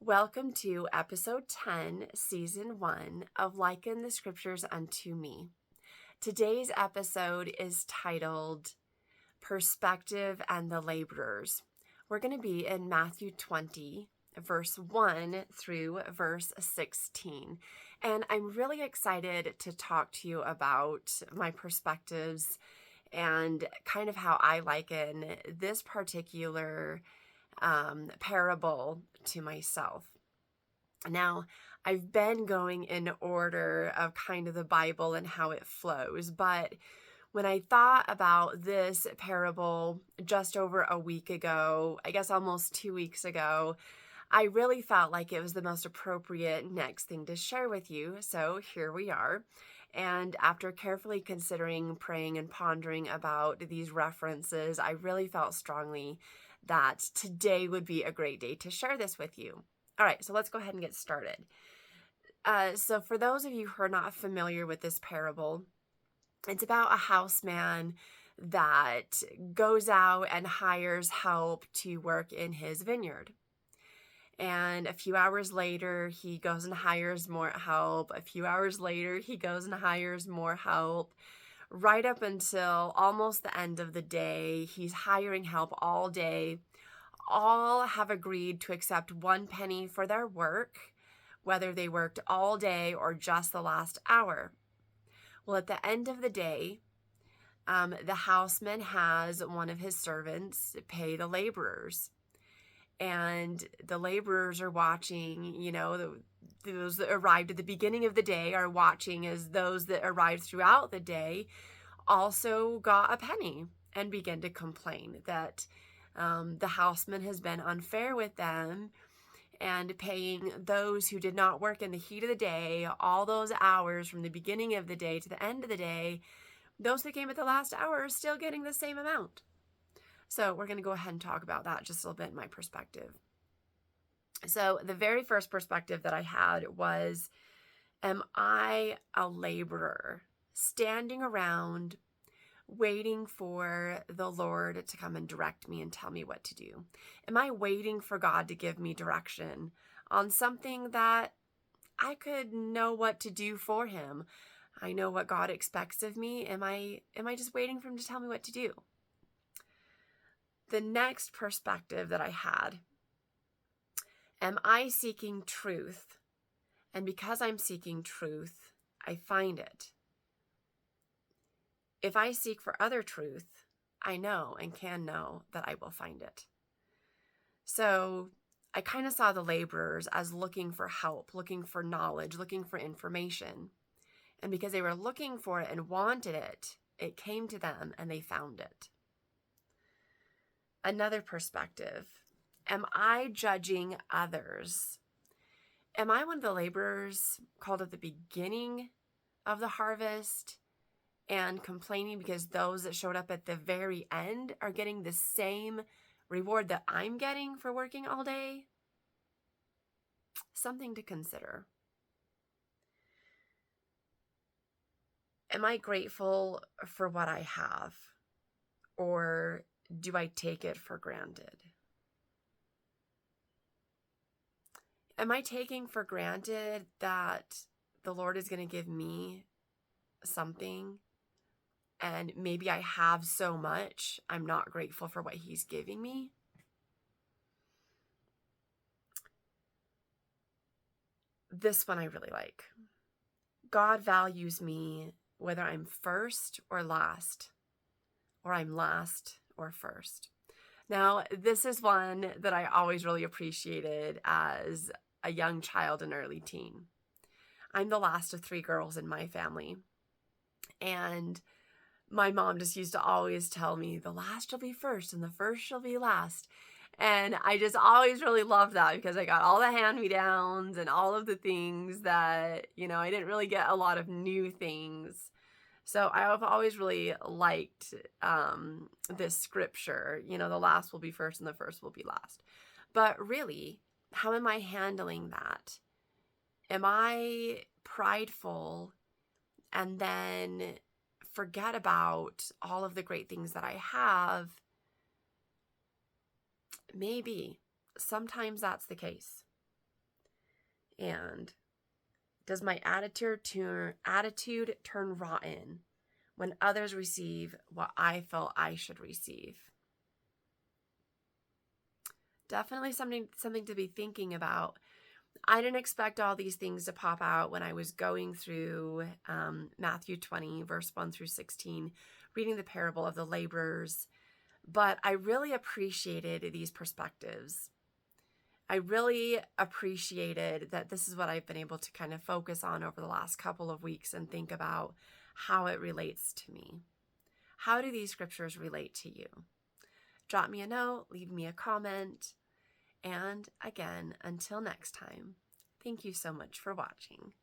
Welcome to episode 10, season 1 of Liken the Scriptures unto Me. Today's episode is titled Perspective and the Laborers. We're going to be in Matthew 20, verse 1 through verse 16. And I'm really excited to talk to you about my perspectives and kind of how I liken this particular parable to myself. Now, I've been going in order of kind of the Bible and how it flows, but when I thought about this parable just over a week ago, I guess almost 2 weeks ago, I really felt like it was the most appropriate next thing to share with you. So here we are. And after carefully considering, praying, and pondering about these references, I really felt strongly that today would be a great day to share this with you. All right, so let's go ahead and get started. So for those of you who are not familiar with this parable, it's about a houseman that goes out and hires help to work in his vineyard. And a few hours later, he goes and hires more help. A few hours later, he goes and hires more help. Right up until almost the end of the day, he's hiring help all day. All have agreed to accept 1 penny for their work, whether they worked all day or just the last hour. Well, at the end of the day, the houseman has one of his servants pay the laborers. And the laborers are watching, those that arrived at the beginning of the day are watching as those that arrived throughout the day also got a penny and begin to complain that the houseman has been unfair with them and paying those who did not work in the heat of the day, all those hours from the beginning of the day to the end of the day, those that came at the last hour are still getting the same amount. So we're going to go ahead and talk about that just a little bit in my perspective. So the very first perspective that I had was, am I a laborer standing around waiting for the Lord to come and direct me and tell me what to do? Am I waiting for God to give me direction on something that I could know what to do for him? I know what God expects of me. Am I just waiting for him to tell me what to do? The next perspective that I had, am I seeking truth? And because I'm seeking truth, I find it. If I seek for other truth, I know and can know that I will find it. So I kind of saw the laborers as looking for help, looking for knowledge, looking for information. And because they were looking for it and wanted it, it came to them and they found it. Another perspective, am I judging others? Am I one of the laborers called at the beginning of the harvest and complaining because those that showed up at the very end are getting the same reward that I'm getting for working all day? Something to consider. Am I grateful for what I have, or do I take it for granted? Am I taking for granted that the Lord is going to give me something and maybe I have so much, I'm not grateful for what he's giving me? This one I really like. God values me whether I'm first or last, or I'm last or first. Now, this is one that I always really appreciated as a young child and early teen. I'm the last of 3 girls in my family. And my mom just used to always tell me, the last shall be first and the first shall be last. And I just always really loved that because I got all the hand-me-downs and all of the things that, I didn't really get a lot of new things. So I've always really liked this scripture, the last will be first and the first will be last. But really, how am I handling that? Am I prideful and then forget about all of the great things that I have? Maybe. Sometimes that's the case. And does my attitude turn rotten when others receive what I felt I should receive? Definitely something to be thinking about. I didn't expect all these things to pop out when I was going through Matthew 20, verse 1 through 16, reading the parable of the laborers, but I really appreciated these perspectives. I really appreciated that this is what I've been able to kind of focus on over the last couple of weeks and think about how it relates to me. How do these scriptures relate to you? Drop me a note, leave me a comment, and again, until next time, thank you so much for watching.